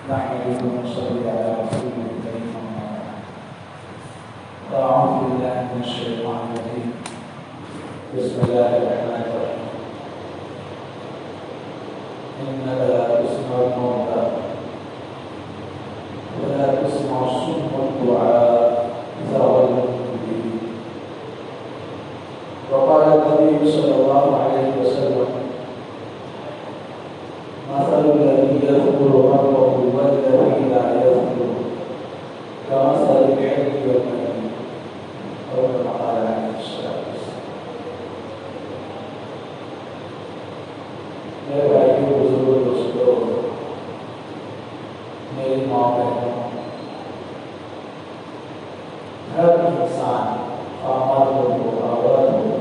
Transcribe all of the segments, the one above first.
نحمده ونصلي على رسوله الكريم أما بعد. أعوذ بالله من الشيطان الرجيم. بسم الله الرحمن الرحيم. إنك لا تسمع الموتى ولا تسمع الصم الدعاء إذا ولوا مدبرين. وقال النبي صلى الله عليه وسلم: مثل الذي يذكر ربه والذي لا يذكر كمثل الحي والميت، أو كما قال عليه الصلاة والسلام. میرے بھائیوں، بزرگوں، دوستوں، میری ماں بہنوں، ہر انسان آمد ہو، عورت ہو،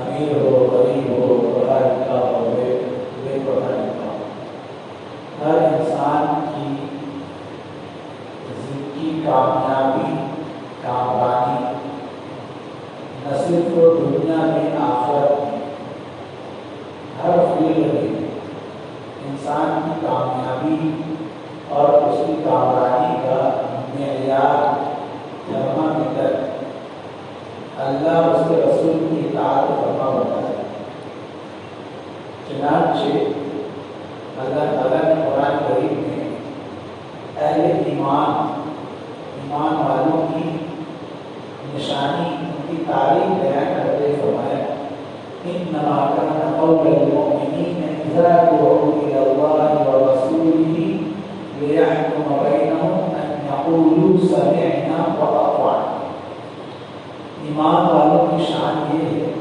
امیر ہو، غریب ہو، پڑھا لکھا ہو، بے پڑھا لکھا ہو، ہر انسان کی زندگی کامیابی کامرانی نہ صرف دنیا میں آخرت میں ہر فیلڈ میں انسان کی کامیابی اور اس کی کامرانی کا معیار تھرمامیٹر اللہ اس کے رسول کی اطاعت فرما ہوتا ہے۔ چنانچہ اللہ تعالیٰ نے قرآن کریم میں اہل ایمان والوں کی نشانی، ان کی تعریف بیان کرتے فرمایا: انما كان قول المؤمنين اذا دعوا الى الله ورسوله ليحكم بينهم ان يقولوا سمعنا واطعنا۔ ایمان والوں کی شان یہ ہے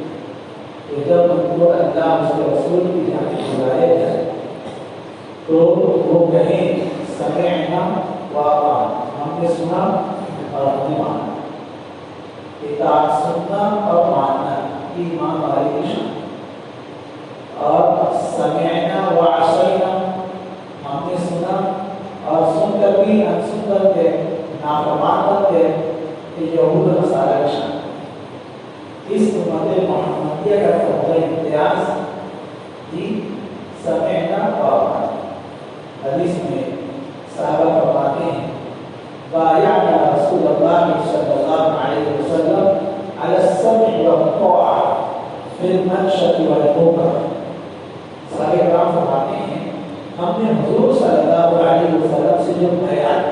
کہ جب ان کو اللہ اس کے رسول کی جانب بلایا جائے تو وہ کہیں سمعنا واطعنا، ہم نے سنا اور ہم نے مانا۔ اطاعت سننا اور ماننا یہ ایمان والے کی شان۔ اور سمعنا وعصینا، ہم نے سنا اور سن کر بھی انسن کر کے نافرمان بن گئے، یہ یہود و نصارہ کی شان۔ اس امت محمدیہ کا فضل امتیاز جی سمعنا واطعنا۔ حدیث میں صحابہ فرماتے ہیں: بایعنا رسول اللہ صلی اللہ علیہ وسلم علی السمع والطاعة فی المنشط والمکرہ۔ صحابہ کرام فرماتے ہیں ہم نے حضور صلی اللہ علیہ وسلم سے جو بیعت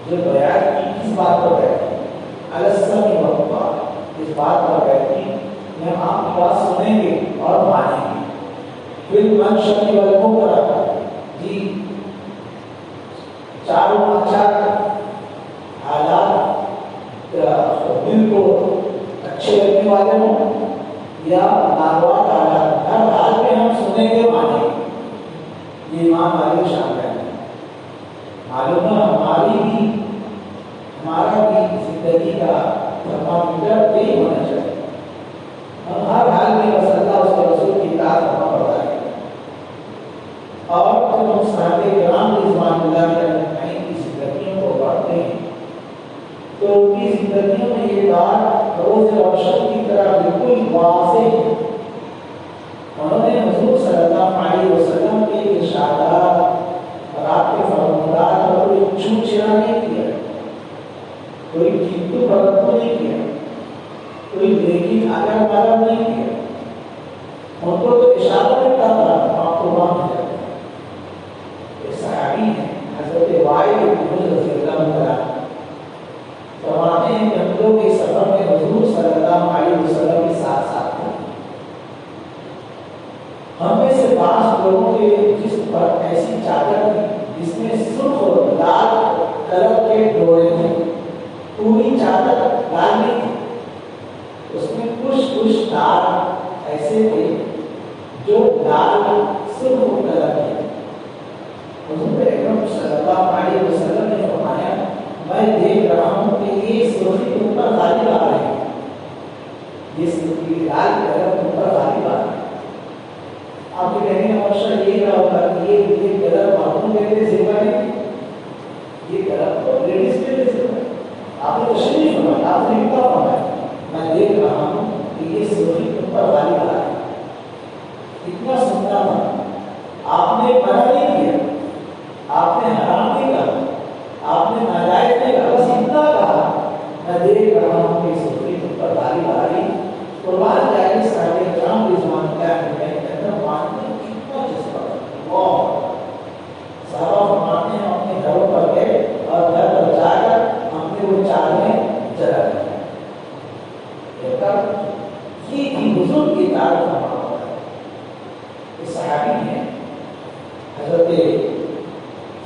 کی کس بات پر بیعت کی؟ علی السمع والطاعة، اس بات پر بیعت کی کہ ہم آپ کی بات سنیں گے اور مانیں گے۔ فی المنشط والمکرہ، جی چاروں اچھا حالات دل کو اچھے لگنے والے ہوں یا ناروا حالات، ہر حال میں ہم سنیں گے مانیں گے۔ یہ ایمان والے شان ہے۔ معلوم ہے ہمارا بھی زندگی کا تھرمامیٹر یہی ہونا چاہیے۔ ہم ہر حال میں بس اللہ اس کے رسول کی اطاعت کرنا پڑتا ہے۔ اور جب ہم صحابہ کرام رضوان اللہ علیہم کی زندگیوں کو پڑھتے ہیں تو ان کی زندگیوں میں یہ بات روز روشن کی طرح بالکل واضح ہے۔ انہوں نے حضور صلی اللہ علیہ وسلم کے ارشادات اور آپ کے فرمودات پر کوئی چھوٹ چھڑا نہیں کیا، کوئی کینتو پرنتو نہیں کیا، کوئی لیکن اگر مگر نہیں کیا۔ ان کو تو اشارہ میں کہا تھا آپ کو مان دیا۔ صحابی ہیں حضرت وائل بن حجر رضی اللہ عنہ فرماتے ہیں کہ ہم لوگ اس سفر میں حضور صلی اللہ علیہ وسلم کے ساتھ تھے۔ ہم میں سے 5 لوگوں کے جسم پر ایسی چادر تھی جس میں سرخ اور لال کلر کے ڈورے تھے، پوری چادر لال نہیں تھی، اس میں کچھ تار ایسے تھے جو لال سرخ کلر کے۔ حضور اکرم صلی اللہ علیہ وسلم نے فرمایا: میں دیکھ رہا ہوں کہ یہ سرخی تم پر غالب آ رہے ہیں، یہ سرخی لال کلر تم پر غالب آ رہے ہیں۔ آپ کے کہنے کا مقصد یہ نہ ہوگا کہ یہ کلر مردوں کے لیے ذمہ نہیں، یہ کلر تو لیڈیز کے لیے ذمہ ہے۔ آپ نے تشریح فرمایا، آپ نے کیا فرمایا؟ میں دیکھ رہا ہوں کہ یہ سرخی تم پر غالب آ رہے ہیں۔ اتنا سننا تھا، آپ نے منع نہیں کیا، یہ صحابی ہیں حضرت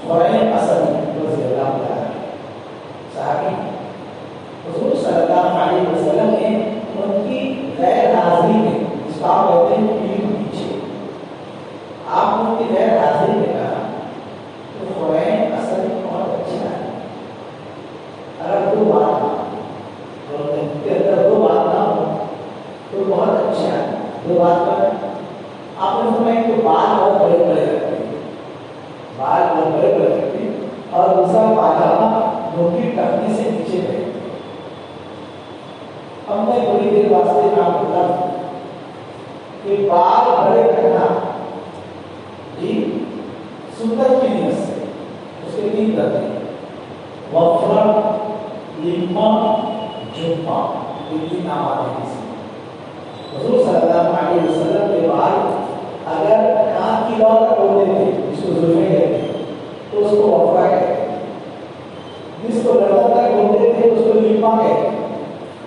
خریم اسد رضی اللہ عنہ صحابی حضور صلی اللہ علیہ وسلم نے ان کی غیر حاضری میں اس کا کہتے ہیں پیٹھ پیچھے آپ ان کی غیر حاضری میں کہا تو خریم اسد بہت اچھا ہے اگر دو بات دو بات نہ ہو تو بہت اچھا ہے دو بات پر آپ نے فرمایا کہ بال بہت بڑے بڑے رکھتے ہیں بال بہت بڑے بڑے رکھتے ہیں اور دوسرا پاجامہ دھوتی ٹکنے سے نیچے رہے ہم نے تھوڑی دیر واسطے کام بولا کہ بال بڑے رکھنا جی سنت کی نیت سے اس کے تین درجے وفرا لما جھپا یہ تین نام آتے ہیں اس میں حضور صلی اللہ علیہ وسلم کے بال اگر کان کی بات ہوتے تھے جس کو زلفیں کہتے ہیں تو اس کو وفرا کہتے ہیں جس کو گردن تک ہوتے تھے اس کو لما کہتے ہیں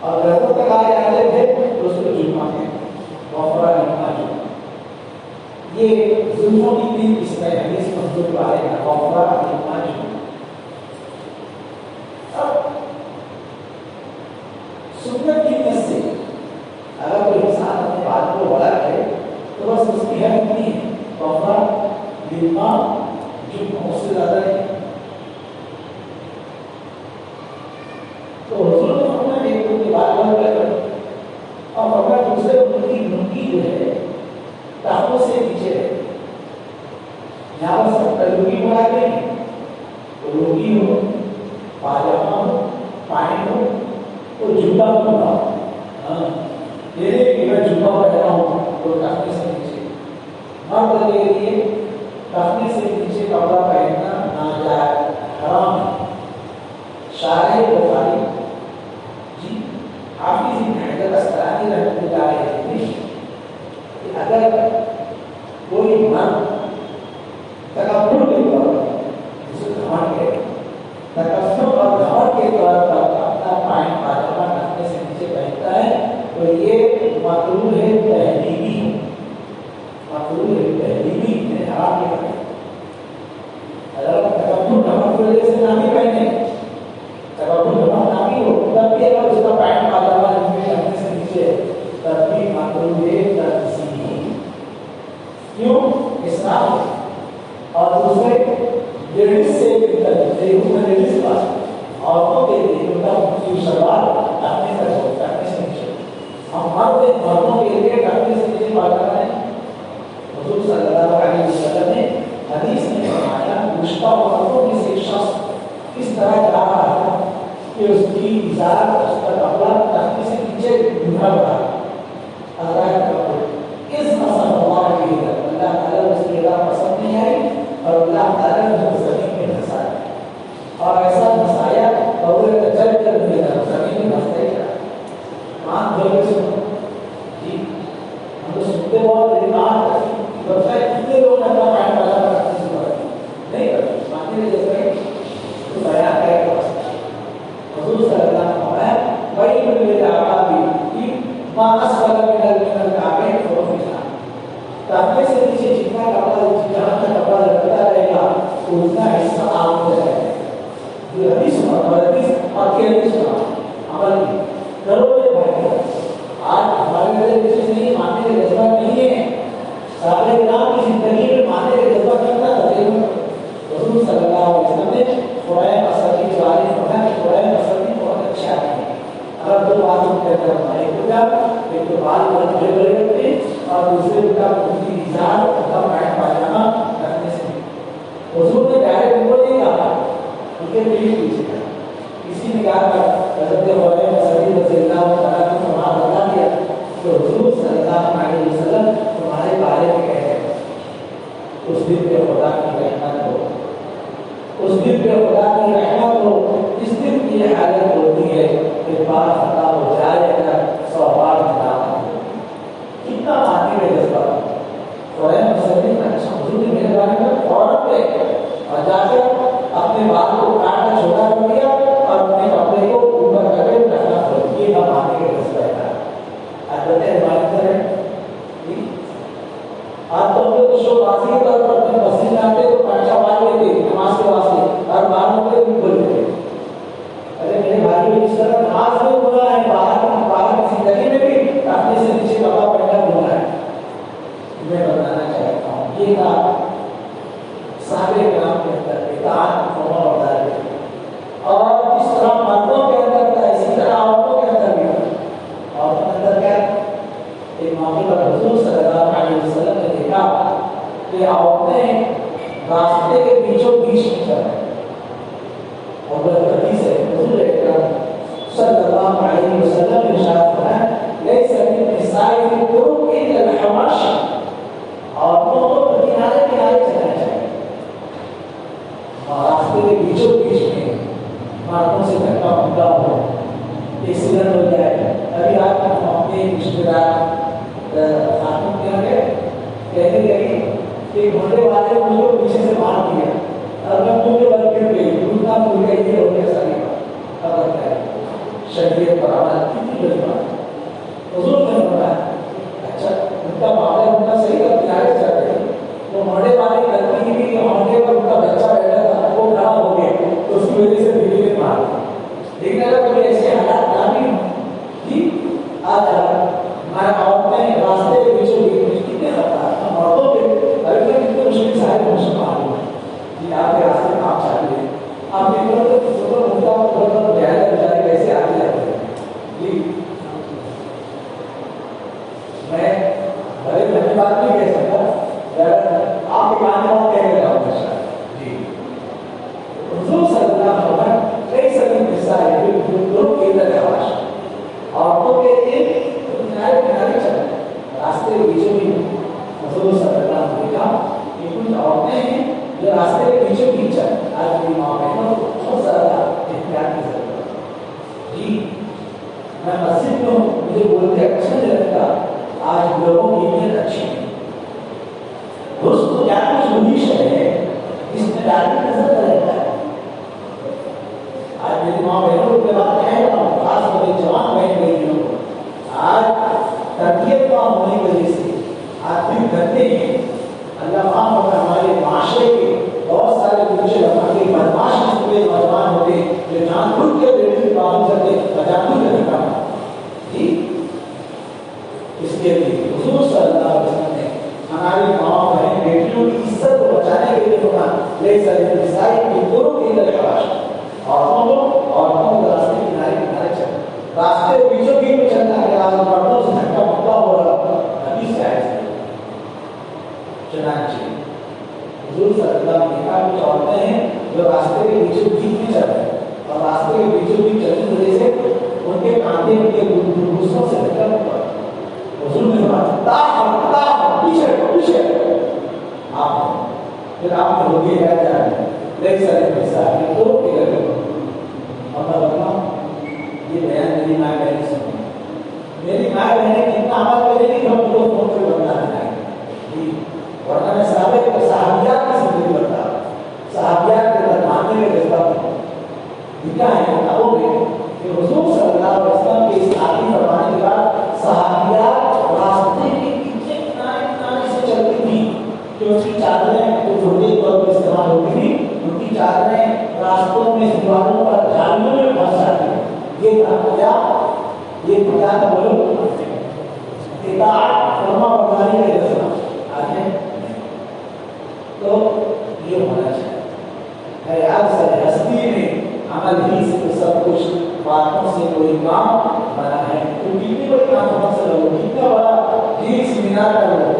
اور گردن تک آ جاتے تھے تو اس کو جھپا کہتے ہیں وفرا لما جھپا یہ زلفوں کی تین قسمیں ہیں حدیث مذکور کے بارے میں وفرا لما جھپا سنت کی نیت سے اگر کوئی انسان اپنے بات کو بڑا کرے تو بس اس کی حد نہیں ہے وفرا لما جھپا اس سے زیادہ ہے تو حضور نے فرمایا ایک ان کی بات بڑھ کر اور فرمایا دوسرے ان کی لنگی جو ہے ٹانگوں سے نیچے ہے یہاں پر سب لنگی بنا کے تو لنگی ہو پاجامہ ہو پینٹ ہو تو جوتا ہوگا ہاں یہ نہیں کہ میں جوتا پہنا ہوں تو ٹانگوں سے نیچے مرد کے لیے ٹانگوں سے نیچے کپڑا پہننا ناجائز حرام ہے شارح بخاری جی حافظ ابن حجر اسقلانی رحمۃ اللہ علیہ نے کہ اگر کوئی مرد تکبر کے طور پر جسے گھمنڈ ہے تکبر اور گھمنڈ کے طور پر اپنا پائن پاجامہ ٹانگنے سے نیچے پہنتا ہے تو یہ مکروہ ہے تحریمی مکروہ ہے تحریمی ہے حرام ہے اگر تکبر گھمنڈ کی وجہ سے نہ بھی پہنے تکبر گھمنڈ نہ بھی ہو تب بھی اگر اس کا پائن پاجامہ ٹانگنے سے نیچے تب بھی مکروہ ہے تحریمی کیوں اسلام اور دوسرے لیڈیز سے لیڈیز کا عورتوں کے لیے ان کا شلوار ٹانگنے کا ٹانگنے سے نیچے ہم مردوں کے لیے ٹانگنے سے نیچے پاجامہ ہے حضور صلی اللہ علیہ وسلم نے حدیث میں فرمایا مشتاق عورتوں میں سے ایک شخص اس طرح جا رہا تھا کہ اس کی ازار اس کا کپڑا ٹانگنے سے نیچے ڈھونڈا پڑا اللہ کا کپڑا اس مسئلہ اللہ کے لیے اللہ تعالیٰ اس کی ادا پسند نہیں آئی اور اللہ تعالیٰ نے اس زمین میں دھسایا اور ایسا دھسایا اور وہ جل کر دیا زمین میں دھستا ہی رہا مان دھو کے سنو جی ہم تو سنتے بہت لیکن آج بتا ہے کتنے لوگ اپنا پائن پاجامہ کرتے سے پڑھتے نہیں کرتے مانتے ہیں جیسے تو بیان ہے حضور صلی اللہ علیہ وسلم ہے وہی ملے آقا بھی ماں اسفل من الکعبین فوقها ٹانگنے سے نیچے جتنا کپڑا جہاں تک کپڑا لگتا رہے گا اتنا حصہ آگ ہو جائے گا یہ حدیث اور کی حدیث عمل کی کرو یہ بھائی آج ہمارے میرے کسی نہیں ماننے کا جذبہ نہیں ہے صحابہ کرام کی زندگی میں ماننے کا جذبہ کرتا تھا حضور صلی اللہ علیہ وسلم نے خریم اسد کے بارے میں فرمایا کہ خریم اسد بھی بہت اچھا ہے اگر دو بات ہم کہتے ہیں ایک تو کیا ایک تو بال بہت بڑے بڑے رکھتے اور دوسرے کا ان کی ازار ان کا پینٹ پاجامہ رکھنے سے حضور نے ڈائریکٹ ان کو نہیں کہا ان کے پیٹ پیچھے کہا کسی نے کہا کہ حضرت خریم اسد رضی اللہ تعالیٰ کو فرما بتا دیا کہ حضور صلی اللہ علیہ وسلم تمہارے بارے میں کہہ رہے اس دن پہ خدا کی رحمت ہو اس دن پہ خدا کی رحمت ہو اس دن کی حالت ہوتی ہے کہ بار خطا ہو جائے اگر 100 بار خطا ہو کتنا ماننے کا جذبہ خریم اسد نے اچھا حضور نے میرے بارے میں فوراً پہ اور جا کر اپنے بال کو کاٹ کر چھوٹا کر دیا اور اپنے کپڑے کو اوپر کر کے رکھنا چھوڑ دیا نہ ماننے کا جذبہ ہے آپ بتائیں بات کریں آپ تو لوگ شو بازی کے طور پر اپنے مسجد میں آتے تو پرچہ مار لیتے نماز کے واسطے اور باہر ہوتے بھی بول دیتے. ارے میرے بھائی اس طرح نماز میں گناہ ہے, باہر کی زندگی میں بھی اپنے سے نیچے کپڑا پہننا گناہ ہے. میں بتانا چاہتا ہوں یہ بات صحابہ کرام کے اندر اطاعت فرما برداری ہے, اور اس طرح مردوں کے اندر تھا اسی طرح عورتوں کے اندر بھی تھا. عورتوں کے اندر کیا ایک موقع پر حضور صلی اللہ علیہ وسلم نے دیکھا کہ عورتیں راستے کے بیچوں بیچ میں چل رہے ہیں, اور وہ حدیث ہے حضور اکرم صلی اللہ علیہ وسلم نے ارشاد فرمایا لیس للنساء فی الطرق الا الحواش, عورتوں کو کنارے کنارے چلنا چاہیے, راستے کے بیچوں بیچ میں مردوں سے دھکا مکا ہو, ایکسیڈنٹ ہو جائے. ابھی آپ اپنے رشتے دار خاتون کے یہاں گئے, کہنے لگی کہ گھوڑے والے مجھ کو پیچھے سے مار دیا اور میں پورے بل گر گئی, ٹوٹنا پھول گئی, یہ ہو گیا ساری بات. اب کیا ہے شریعت پر عمل کتنی بڑی بات. حضور نے فرمایا اچھا ان کا معاملہ ان کا صحیح کر کنارے چل رہے تو گھوڑے والے غلطی بھی ہونے پر ان کا بچہ بیٹھا تھا وہ کھڑا ہو گیا تو اس کی وجہ سے بیوی نے مار دیا. لیکن اگر کوئی ایسے حالات نہ بھی ہوں کہ آج ہمارا عورتیں راستے کے بیچوں بیچ کتنے خطرات ہم عورتوں پہ ابھی تک کتنے مشکل سارے موسم معلوم ہے کہ آپ کے راستے میں آپ چاہیے آپ دیکھ رہے تو سفر ہوتا ہوں بہت گہرا بیچارے کیسے آگے جاتے ہیں. جی میں بڑے لمبی بات نہیں کہہ سکتا, آپ کے کہانے بات کہہ رہے ہوں. جی حضور صلی اللہ علیہ وسلم کئی سبھی حصہ ہے دونوں کے اندر آواز عورتوں کے ایک کنارے کنارے چل رہے راستے کے بیچوں بیچ. حضور صلی اللہ علیہ وسلم نے کہا کہ کچھ عورتیں ہیں جو راستے کے بیچوں بیچ چل رہے. آج بھی ماں بہنوں کو بہت زیادہ احتیاط کی ضرورت ہے. جی میں مسجد میں ہوں, مجھے بولتے اچھا نہیں لگتا, آج لوگوں کی نیت اچھی ہے. دوستو کیا کچھ منیش ہے اس میں ڈالی نظر رہتا ہے. آج میری ماں بہنوں کے بات کہہ رہا ہوں, خاص طور پر جوان بہن بیٹیوں کو آج تربیت کا ہونے کی وجہ سے آج بھی کرتے ہیں. اللہ معاف کرے ہمارے معاشرے کے بہت سارے بچے لگاتے بدماش ہوتے نوجوان ہوتے جو جان بوجھ کے بیٹے کی پابند کرتے بجانوں کا نکاح. جی اس کے لیے حضور صلی اللہ علیہ وسلم نے ہماری ماں بہن بیٹیوں کی عزت کو بچانے کے لیے فرمایا لیس للنساء فی الطرق الا الحواش, عورتوں کو راستے کنارے کنارے چلنا, راستے بیچوں بیچ میں چلنا ہے. آج مردوں سے دھکا مکا ہو رہا حدیث ہے. چنانچہ حضور صلی اللہ علیہ وسلم نے کہا کچھ عورتیں ہیں جو راستے کے بیچوں بیچ میں چل رہے ہیں, اور راستے کے بیچوں بیچ چلنے کی وجہ سے ان کے کاندھے ان کے دوسروں سے دھکا مکا. حضور نے فرمایا پیچھے پیچھے آپ پھر آپ نے ہوگی رہ جائے لیک سارے پیسہ ہے تو فکر کرو. اب میں بتاؤں یہ بیان میری ماں بہن سنی, میری ماں بہن کتنا عمل کرے گی ہم لوگ فون پہ بتانا ہے. جی ورنہ میں صحابیات کی زندگی بتا, صحابیات کے درمیان میں رہتا ہوں. کیا ہے کتابوں میں کہ حضور صلی اللہ علیہ وسلم کے اس آخری فرمانے کے بعد صحابیات راستے کے پیچھے کنارے کنارے سے چلتی تھی کہ اس کی چادریں جو چھوٹے طور پر استعمال ہوتی تھی ان کی چادریں راستوں میں دیواروں پر جالیوں میں پھنس جاتی ہیں. یہ کیا تھا بولو اطاعت فرما برداری کا جذبہ. آگے تو یہ ہونا چاہیے. حیات سے ہستی میں عمل ہی سے سب کچھ, باتوں سے کوئی کام بنا ہے. تو کتنی بڑی کانفرنس لگو, کتنا بڑا دین سیمینار کر لو,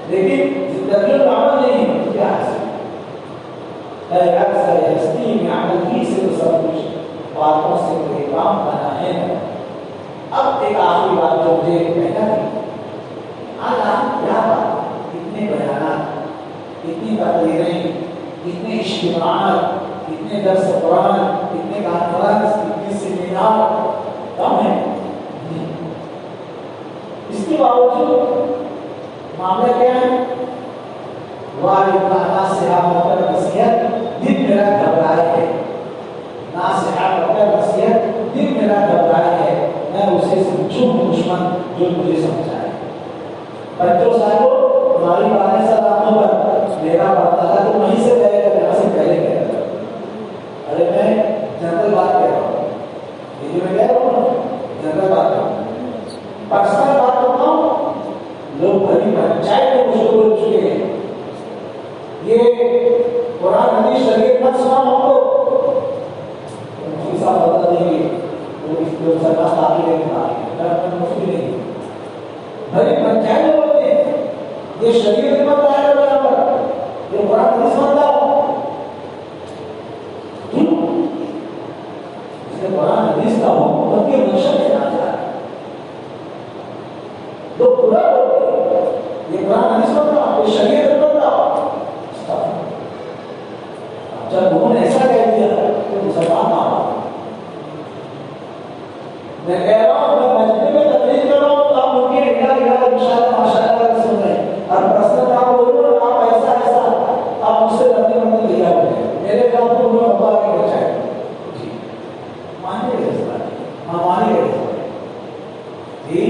لیکن زندگی میں عمل نہیں تو کیا حاصل ہے. حیات سے ہستی میں عمل ہی سے سب کچھ, باتوں سے کوئی کام بنا ہے. اب ایک آخری بات جو مجھے کہنا تھی, آج آپ کیا بات, کتنے بیانات, کتنی تقریریں, کتنے اجتماعات, کتنے درس قرآن, کتنے کانفرنس, کتنے سیمینار کم ہے. اس کے باوجود معاملہ کیا ہے, ناصحہ پر نصیحت دل میرا گھبرائے ہے, ناصحہ پر نصیحت دل میرا گھبرائے ہے, میں اسے سمجھوں دشمن جو مجھے سمجھائے. بچوں صاحبوں ہماری والد صاحب یہ قرآن حدیث شریعت نہ سنا ہم کو مفتی صاحب بتا دیں گے وہ اس کو سرکار تعبیر ہے مفتی نہیں بھائی پنچایت بولتے ہیں یہ شریعت مت آیا برابر یہ قرآن حدیث مت آؤ اس نے قرآن حدیث کا حکم کے منشا سے آ جائے تو پورا یہ قرآن حدیث مت آؤ یہ شریعت مت آؤ جب انہوں نے ایسا کہہ دیا تو مسلمان آ میں کہہ رہا ہوں میں مسجد میں تقریر کر رہا ہوں تو آپ ان کے انشاءاللہ ماشاءاللہ سن رہے ہیں اور پرسنل آپ بولو آپ ایسا ایسا آپ مجھ سے ربطے مندی لیا ہوئے میرے خیال تو انہوں نے بتا کے بچائے جی مانیے گا اس بات ہاں مانیے گا جی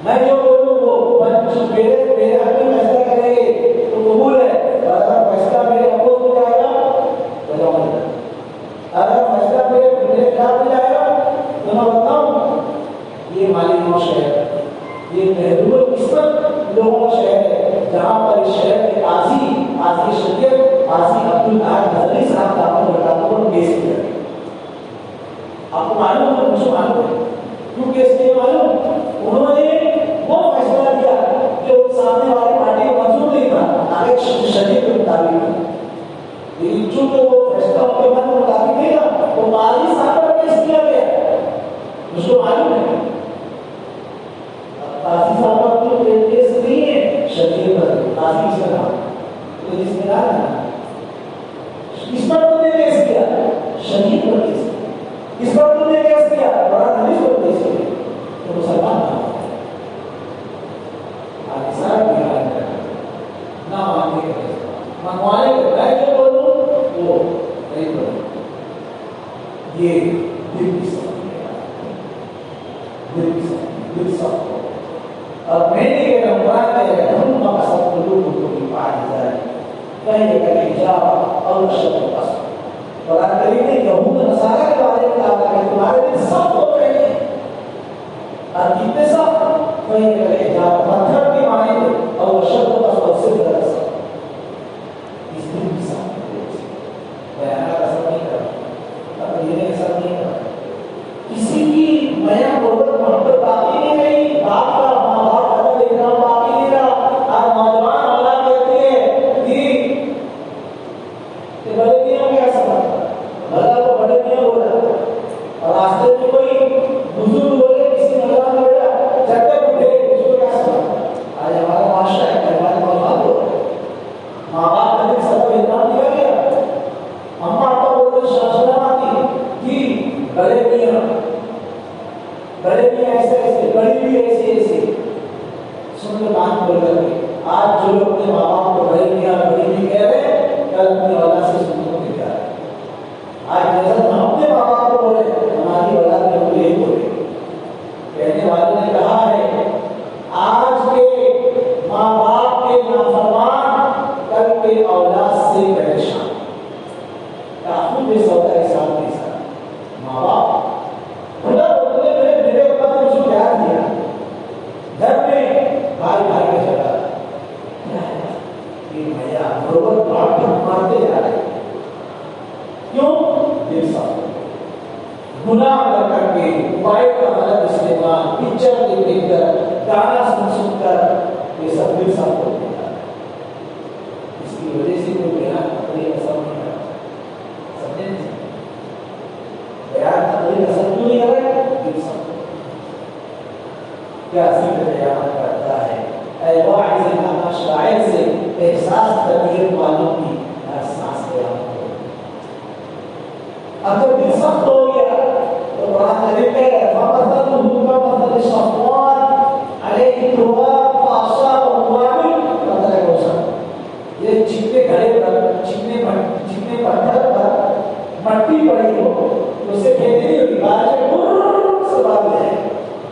میں جو بولوں وہ میرے حق میں فیصلہ کریں گے تو قبول ہے اگر فیصلہ میرے اپوز ہو جائے گا اگر فیصلہ میرے خلاف ہو جائے گا تو میں بتاؤں یہ مالی نو شہر یہ محدود قسمت لوگوں کا شہر ہے جہاں پر اس شہر کے قاضی شریعت قاضی عبدالعال حضری صاحب کا اپنے بتاتے ہیں کیس کیا آپ کو معلوم ہے مجھے معلوم ہے کیوں کیس کیا معلوم انہوں نے وہ فیصلہ کیا جو سامنے والی پارٹی کو منظور نہیں تھا آگے شریعت کے مطابق لیکن چونکہ وہ فیصلہ ان کے من میں مطابق نہیں تھا تو قاضی صاحب پر کیس کیا گیا مجھ کو معلوم ہے قاضی صاحب پر تو کیس نہیں ہے شریعت پر قاضی اس کا نام تو جس میں نہ ہے اس پر تو نے کیس کیا شریعت پر کیس کیا اس پر تو نے کیس کیا قرآن حدیث پر کیس کیا تو مسلمان نہ آگے سارا کیا ہے نہ مانگے گا منگوانے کے میں جو بولوں وہ نہیں بولوں یہ دل کی سب اور میں نے یہ قرآن کا ہم مقصد قلوب کو پائی جائے کہیں کہ جا اور شب قصد قرآن کریم نے یہود نصارہ کے بارے میں کہا کہ تمہارے دل سخت ہو گئے ہیں اور کتنے سخت کہیں کہ جا پتھر کے معنی اور شب قصد سے درس کسی کی میاں محبت محبت باقی نہیں رہی باپ کا ماں باپ کا دیکھنا باقی نہیں رہا اور نوجوان اللہ کہتی ہے کہ بڑے میاں کیا سمجھتا بڑا کو بڑے میاں بولا اور راستے میں کوئی بزرگ بولے کسی نوجوان بولا جب بوڑھے اس کو کیا سمجھتا آج ہمارا معاشرہ ہے ہمارے ماں ہو ماں باپ نے سب کو احترام دیا گیا اما ابا بولتے شاشنا آتی کہ بڑے میاں ایسے ایسے بڑی بھی ایسی ایسی سن کے بات بول کر کے آج جو لوگ اپنے ماں باپ کو بڑے میاں بڑی بھی کہہ رہے ہیں کل اپنی اولاد سے سننے کو مل جا رہا ہے آج جیسا ہم اپنے ماں باپ کو بولے ہماری اولاد میں ہم یہی بولے کہنے والے نے کہا ہے آج کے ماں باپ کے نافرمان کل کے اولاد سے پریشان کافی بے سودا کے ساتھ نہیں ساتھ ماں باپ خدا بولتے میرے اوپر نے مجھے پیار دیا گھر میں بھائی بھائی کا جھگڑا یہ بھیا بروبر باپ پر مارتے جا رہے کیوں دل صاف گناہ کر کے موبائل کا غلط استعمال پکچر دیکھ کر گانا سن کر یہ سب دل صاف ہوتے جا رہے اس کی وجہ سے کوئی بیان اپنے ایسا نہیں بیان تقریر اثر کیوں نہیں آ رہا ہے کیا ذکر قیامت کرتا ہے اے واعظ نامہ شاعر سے احساس تقریر والوں کی ہر سانس قیامت ہو اب جب دل سخت ہو گیا تو قرآن کریم کہہ رہا ہے فَمَثَلُهُ كَمَثَلِ صَفْوَانٍ عَلَيْهِ تُرَابٌ فَأَصَابَهُ وَابِلٌ فَتَرَكَهُ یہ چکنے گھڑے پر چکنے پتھر پر مٹی پڑی ہو تو اسے کھیتی نہیں ہوگی بارش میں سے بات ہے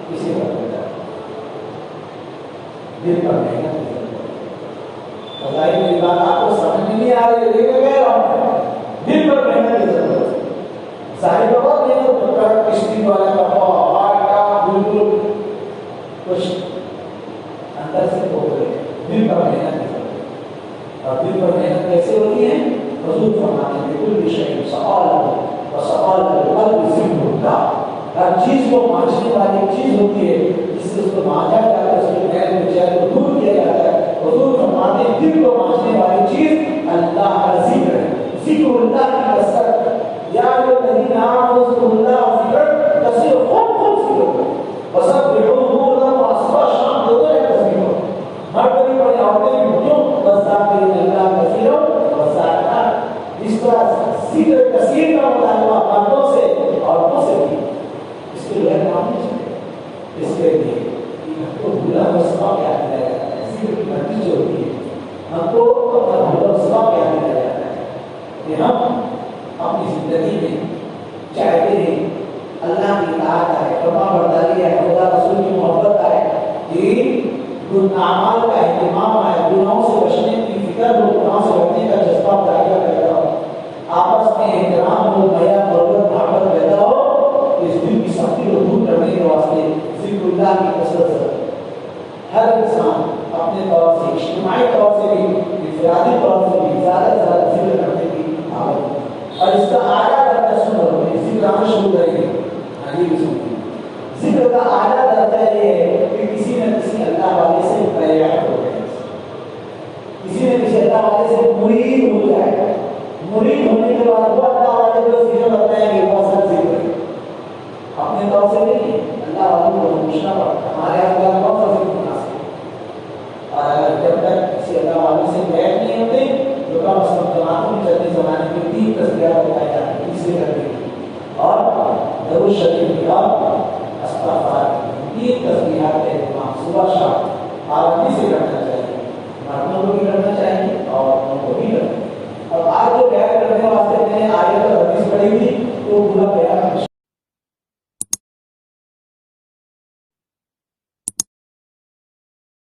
کسی پر دل پر محنت فضائی کی بات آپ کو سمجھ نہیں آ رہی لیکن میں کہہ رہا ہوں دل پر محنت کی ضرورت ہے ظاہر کا بہت نہیں ہوتا کشتی والا کا آٹا بالکل کچھ اندر سے ہو گئے دل پر محنت کی ضرورت ہے اور دل پر محنت کیسے ہوتی ہے؟ حضور فرماتے ہیں بالکل شیء سوال و سوال القلب ذکر اللہ. ہر چیز کو مانچنے والی چیز ہوتی ہے جس سے اس کو مانچا جاتا ہے، اس کے محل میں چہر کو دور کیا جاتا ہے. حضور فرماتے ہیں دل کو مانچنے والی چیز اللہ کا ذکر ہے، ذکر اللہ کی کثرت. یا الذین آمنوا اذکروا اللہ ذکرا کثیرا، خوب ذکر کرو. وسبحوہ بکرۃ واصیلا، شام دو ہے تسبیح کرو. مرد بھی پڑھے عورتیں بھی کیوں؟ وذاکرین اللہ کثیرا وذاکرات. اس طرح ذکر کثیر کا مطالبہ مردوں سے عورتوں سے بھی. اس کے لیے کام نہیں چاہتے، اس کے لیے ہم کو بھولا ہوا سبق یاد دلایا جاتا ہے. ذکر کی مرضی جو ہوتی ہے ہم کو اپنا بھولا ہوا سبق یاد دلایا جاتا ہے کہ ہم اپنی زندگی میں چاہتے ہیں اللہ کی اطاعت آئے، فرما برداری ہے، خدا رسول کی محبت آئے، اعمال کا اہتمام آئے، گناہوں سے بچنے کی فکر ہو، گناہوں سے بچنے کا جذبہ پیدا ہو، آپس میں احترام ہو، حیا محبت محبت پیدا ہو. اس دل کی سختی کو دور کرنے کے واسطے ذکر اللہ کی کثرت سے ہر انسان اپنے طور سے، اجتماعی طور سے بھی، انفرادی طور سے بھی زیادہ سے زیادہ ذکر کرنے کی دعوت ہے. اور اس کا اعلیٰ درجہ سنو، ذکر آنا شروع کریں گے. آگے بھی سنتے ہیں. ذکر کا اعلیٰ درجہ یہ ہے کہ کسی نہ کسی اللہ والے سے بیعت ہو جائے، کسی نہ کسی اللہ والے سے مرید ہو جائے. مرید ہونے کے بعد وہ اللہ والے کو ذکر کرتا ہے کہ وہ اصل ذکر ہے. اپنے طور سے نہیں، اللہ والوں کو پوچھنا پڑتا ہے ہمارے اللہ کون سا ذکر مناسب ہے. اور اگر جب تک کسی اللہ والوں سے بیعت نہیں ہوتے تو کم از کم جماعتوں میں چلتے زمانے میں 3 تذکیرات بتائے جاتے ہیں تیسرے کرنے کی، اور درود شریف کی اور استغفار کی 3 تذکیرات کا اہتمام صبح شام پابندی سے کرنا چاہیے. مردوں کو بھی کرنا چاہیے اور عورتوں کو بھی کرنا. اور آج جو بیان کرنے واسطے میں نے آیت اور حدیث پڑھی تھی تو پورا بیان